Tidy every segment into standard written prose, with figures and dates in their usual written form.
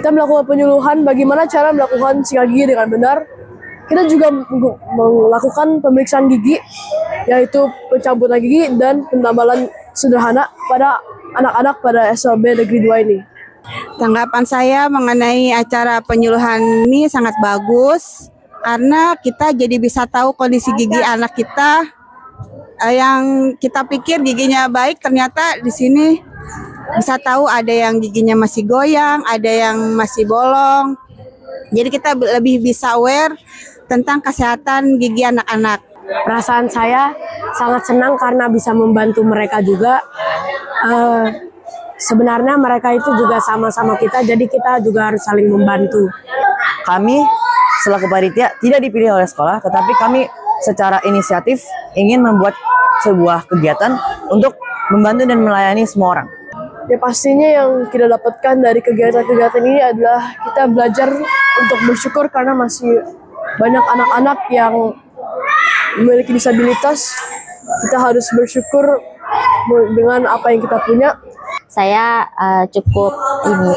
Kita melakukan penyuluhan bagaimana cara melakukan sikat gigi dengan benar. Kita juga melakukan pemeriksaan gigi, yaitu pencabutan gigi dan penambalan sederhana pada anak-anak pada SLB Negeri 2 ini. Tanggapan saya mengenai acara penyuluhan ini sangat bagus karena kita jadi bisa tahu kondisi gigi anak kita. Yang kita pikir giginya baik, ternyata di sini bisa tahu ada yang giginya masih goyang, ada yang masih bolong. Jadi kita lebih bisa aware tentang kesehatan gigi anak-anak. Perasaan saya sangat senang karena bisa membantu mereka juga. Sebenarnya mereka itu juga sama-sama kita, jadi kita juga harus saling membantu. Kami selaku panitia tidak dipilih oleh sekolah, tetapi kami secara inisiatif ingin membuat sebuah kegiatan untuk membantu dan melayani semua orang. Ya pastinya yang kita dapatkan dari kegiatan-kegiatan ini adalah kita belajar untuk bersyukur karena masih banyak anak-anak yang memiliki disabilitas. Kita harus bersyukur dengan apa yang kita punya. Saya cukup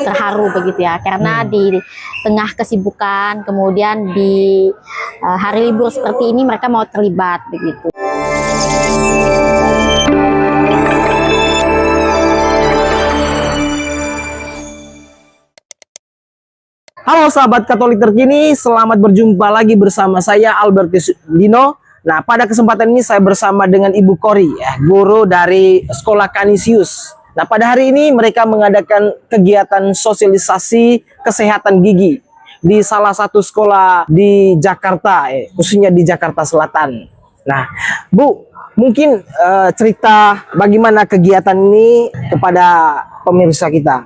terharu begitu ya, karena di tengah kesibukan, kemudian di hari libur seperti ini mereka mau terlibat begitu. Halo sahabat Katolik terkini, selamat berjumpa lagi bersama saya Albertus Dino. Nah, pada kesempatan ini saya bersama dengan Ibu Kori, guru dari Sekolah Canisius. Nah, pada hari ini mereka mengadakan kegiatan sosialisasi kesehatan gigi di salah satu sekolah di Jakarta, khususnya di Jakarta Selatan. Nah, Bu, mungkin cerita bagaimana kegiatan ini kepada pemirsa kita.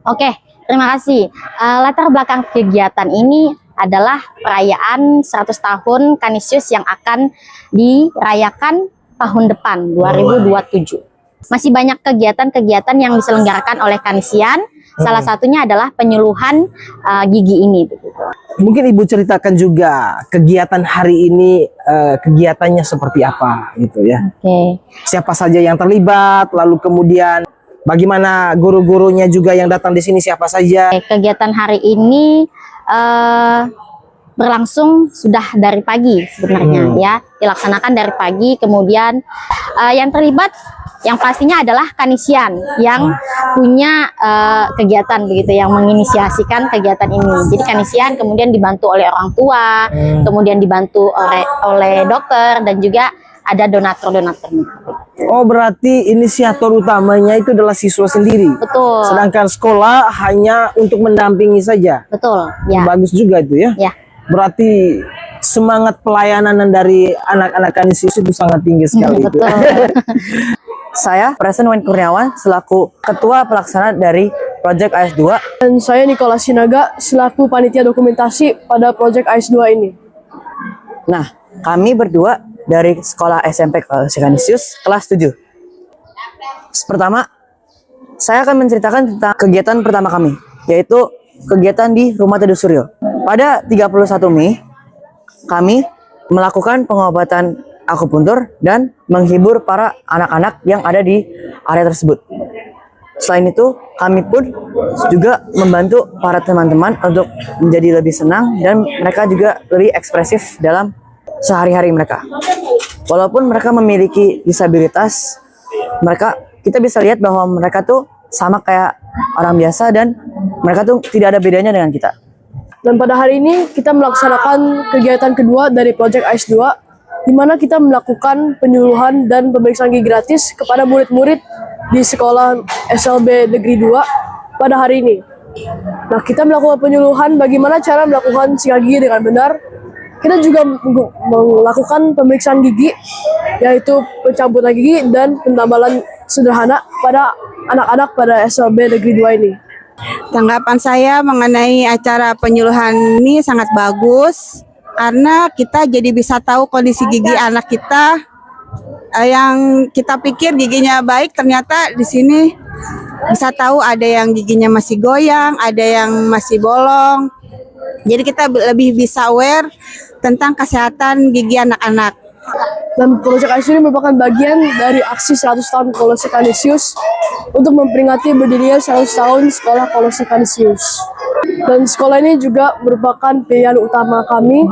Oke, terima kasih. Latar belakang kegiatan ini adalah perayaan 100 tahun Canisius yang akan dirayakan tahun depan, 2027. Masih banyak kegiatan-kegiatan yang diselenggarakan oleh Canisian. Salah satunya adalah penyuluhan gigi ini. Mungkin Ibu ceritakan juga kegiatan hari ini, kegiatannya seperti apa gitu ya. Oke. Siapa saja yang terlibat, lalu kemudian bagaimana guru-gurunya juga yang datang di sini siapa saja. Kegiatan hari ini berlangsung sudah dari pagi sebenarnya ya, dilaksanakan dari pagi. Kemudian yang terlibat yang pastinya adalah Canisian yang punya kegiatan begitu, yang menginisiasikan kegiatan ini. Jadi Canisian kemudian dibantu oleh orang tua, kemudian dibantu oleh dokter, dan juga ada donatur-donaturnya. Oh, berarti inisiator utamanya itu adalah siswa sendiri. Betul. Sedangkan sekolah hanya untuk mendampingi saja. Betul. Ya. Bagus juga itu ya. Ya. Berarti semangat pelayanan dari anak-anak Canisius itu sangat tinggi sekali. Betul. Saya Presiden Wen Kurniawan selaku Ketua Pelaksana dari Project AS2. Dan saya Nicholas Sinaga selaku panitia dokumentasi pada Project AS2 ini. Nah, kami berdua dari Sekolah SMP Canisius kelas 7. Pertama, saya akan menceritakan tentang kegiatan pertama kami, yaitu kegiatan di Rumah Teduh Suryo. Pada 31 Mei, kami melakukan pengobatan akupuntur dan menghibur para anak-anak yang ada di area tersebut. Selain itu, kami pun juga membantu para teman-teman untuk menjadi lebih senang dan mereka juga lebih ekspresif dalam sehari-hari mereka. Walaupun mereka memiliki disabilitas, kita bisa lihat bahwa mereka tuh sama kayak orang biasa dan mereka tuh tidak ada bedanya dengan kita. Dan pada hari ini kita melaksanakan kegiatan kedua dari Project AS2, di mana kita melakukan penyuluhan dan pemeriksaan gigi gratis kepada murid-murid di sekolah SLB Negeri 2 pada hari ini. Nah, kita melakukan penyuluhan bagaimana cara melakukan sikat gigi dengan benar. Kita juga melakukan pemeriksaan gigi, yaitu pencabutan gigi dan penambalan sederhana pada anak-anak pada SLB Negeri 2 ini. Tanggapan saya mengenai acara penyuluhan ini sangat bagus karena kita jadi bisa tahu kondisi gigi anak kita. Yang kita pikir giginya baik, ternyata di sini bisa tahu ada yang giginya masih goyang, ada yang masih bolong. Jadi kita lebih bisa aware tentang kesehatan gigi anak-anak. Dan Project ISU ini merupakan bagian dari aksi 100 tahun Kolose Canisius untuk memperingati berdirinya 100 tahun Sekolah Kolose Canisius. Dan sekolah ini juga merupakan pilihan utama kami,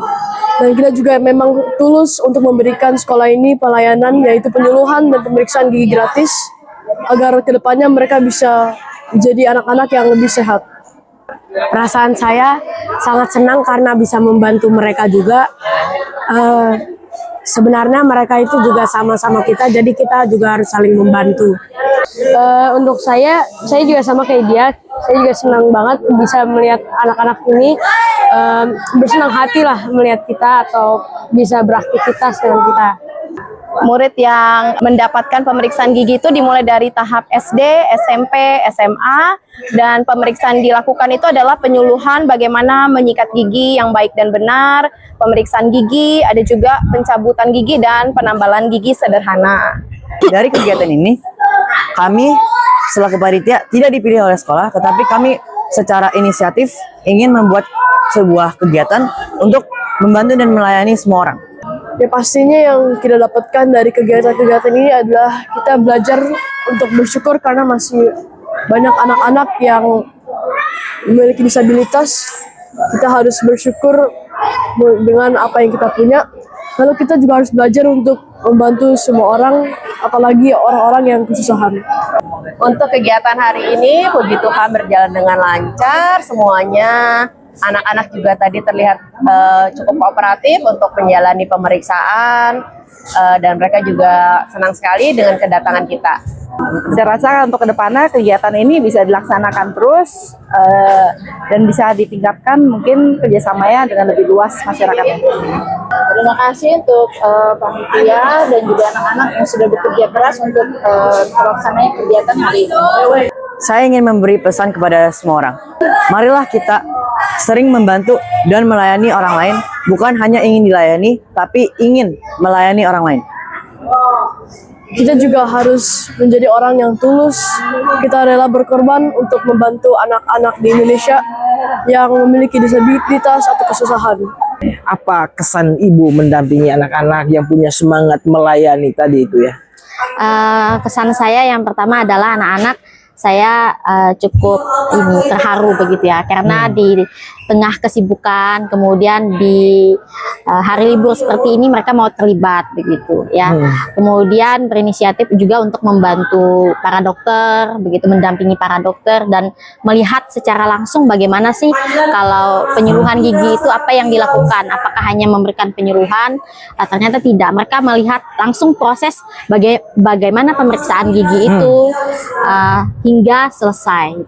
dan kita juga memang tulus untuk memberikan sekolah ini pelayanan, yaitu penyuluhan dan pemeriksaan gigi gratis, agar kedepannya mereka bisa menjadi anak-anak yang lebih sehat. Perasaan saya sangat senang karena bisa membantu mereka juga. Sebenarnya mereka itu juga sama-sama kita, jadi kita juga harus saling membantu. Untuk saya juga sama kayak dia. Saya juga senang banget bisa melihat anak-anak ini bersenang hati lah melihat kita atau bisa beraktivitas dengan kita. Murid yang mendapatkan pemeriksaan gigi itu dimulai dari tahap SD, SMP, SMA, dan pemeriksaan dilakukan itu adalah penyuluhan bagaimana menyikat gigi yang baik dan benar, pemeriksaan gigi, ada juga pencabutan gigi dan penambalan gigi sederhana. Dari kegiatan ini, kami selaku panitia tidak dipilih oleh sekolah, tetapi kami secara inisiatif ingin membuat sebuah kegiatan untuk membantu dan melayani semua orang. Ya pastinya yang kita dapatkan dari kegiatan-kegiatan ini adalah kita belajar untuk bersyukur karena masih banyak anak-anak yang memiliki disabilitas. Kita harus bersyukur dengan apa yang kita punya. Lalu kita juga harus belajar untuk membantu semua orang, apalagi orang-orang yang kesusahan. Untuk kegiatan hari ini, puji Tuhan berjalan dengan lancar semuanya. Anak-anak juga tadi terlihat cukup kooperatif untuk menjalani pemeriksaan, dan mereka juga senang sekali dengan kedatangan kita. Saya rasa untuk kedepannya kegiatan ini bisa dilaksanakan terus dan bisa ditingkatkan mungkin kerjasamanya dengan lebih luas masyarakat. Terima kasih untuk panitia dan juga anak-anak yang sudah bekerja keras untuk terlaksananya kegiatan hari ini. Saya ingin memberi pesan kepada semua orang. Marilah kita sering membantu dan melayani orang lain, bukan hanya ingin dilayani, tapi ingin melayani orang lain. Kita juga harus menjadi orang yang tulus. Kita rela berkorban untuk membantu anak-anak di Indonesia yang memiliki disabilitas atau kesusahan. Apa kesan ibu mendampingi anak-anak yang punya semangat melayani tadi itu ya? Kesan saya yang pertama adalah anak-anak saya cukup terharu begitu ya, karena di tengah kesibukan, kemudian di hari libur seperti ini mereka mau terlibat begitu ya. Kemudian berinisiatif juga untuk membantu para dokter begitu, mendampingi para dokter dan melihat secara langsung bagaimana sih kalau penyuluhan gigi itu apa yang dilakukan, apakah hanya memberikan penyuluhan. Ternyata tidak, mereka melihat langsung proses bagaimana pemeriksaan gigi itu hingga selesai.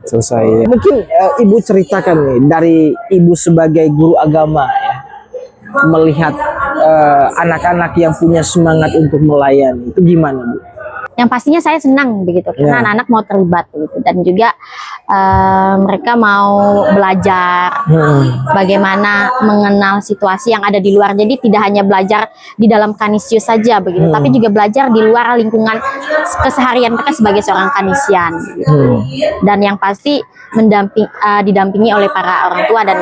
Mungkin ibu ceritakan nih dari ibu sebagai guru agama ya, melihat anak-anak yang punya semangat untuk melayani itu gimana Bu? Yang pastinya saya senang begitu karena anak-anak mau terlibat begitu, dan juga mereka mau belajar bagaimana mengenal situasi yang ada di luar. Jadi tidak hanya belajar di dalam Canisius saja begitu, tapi juga belajar di luar lingkungan keseharian mereka sebagai seorang Canisian gitu. Dan yang pasti didampingi oleh para orang tua dan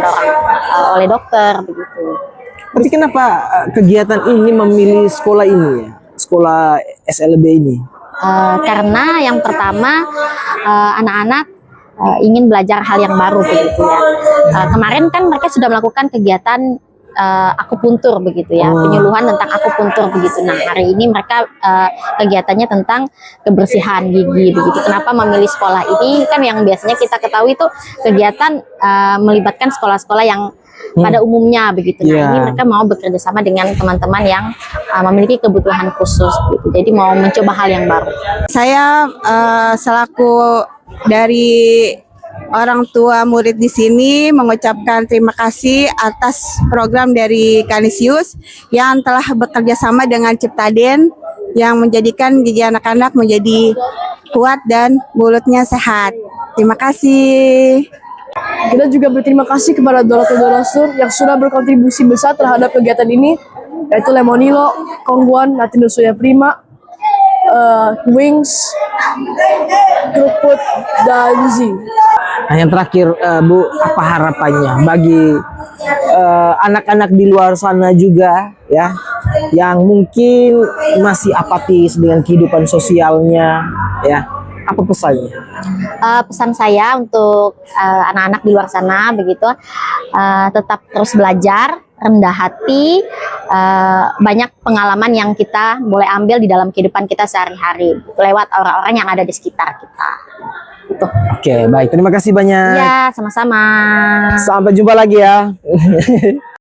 oleh dokter begitu. Berarti kenapa kegiatan ini memilih sekolah ini ya? Sekolah SLB ini? Karena yang pertama anak-anak ingin belajar hal yang baru begitu ya. Kemarin kan mereka sudah melakukan kegiatan akupuntur begitu ya, penyuluhan tentang akupuntur begitu. Nah hari ini mereka kegiatannya tentang kebersihan gigi begitu. Kenapa memilih sekolah ini? Kan yang biasanya kita ketahui itu kegiatan melibatkan sekolah-sekolah yang pada umumnya begitu. Nah ini mereka mau bekerja sama dengan teman-teman yang memiliki kebutuhan khusus gitu. Jadi mau mencoba hal yang baru. Saya selaku dari orang tua murid di sini mengucapkan terima kasih atas program dari Canisius yang telah bekerja sama dengan Ciptaden yang menjadikan gigi anak-anak menjadi kuat dan mulutnya sehat. Terima kasih. Kita juga berterima kasih kepada donatur-donatur yang sudah berkontribusi besar terhadap kegiatan ini, yaitu Lemonilo, Kongguan, Latino Suya Prima, Wings, Keruput, dan Z. Nah, yang terakhir Bu, apa harapannya bagi anak-anak di luar sana juga ya, yang mungkin masih apatis dengan kehidupan sosialnya ya? Apa pesannya? Pesan saya untuk anak-anak di luar sana begitu, tetap terus belajar, rendah hati, banyak pengalaman yang kita boleh ambil di dalam kehidupan kita sehari-hari lewat orang-orang yang ada di sekitar kita. Gitu. Oke, baik. Terima kasih banyak. Ya, sama-sama. Sampai jumpa lagi ya.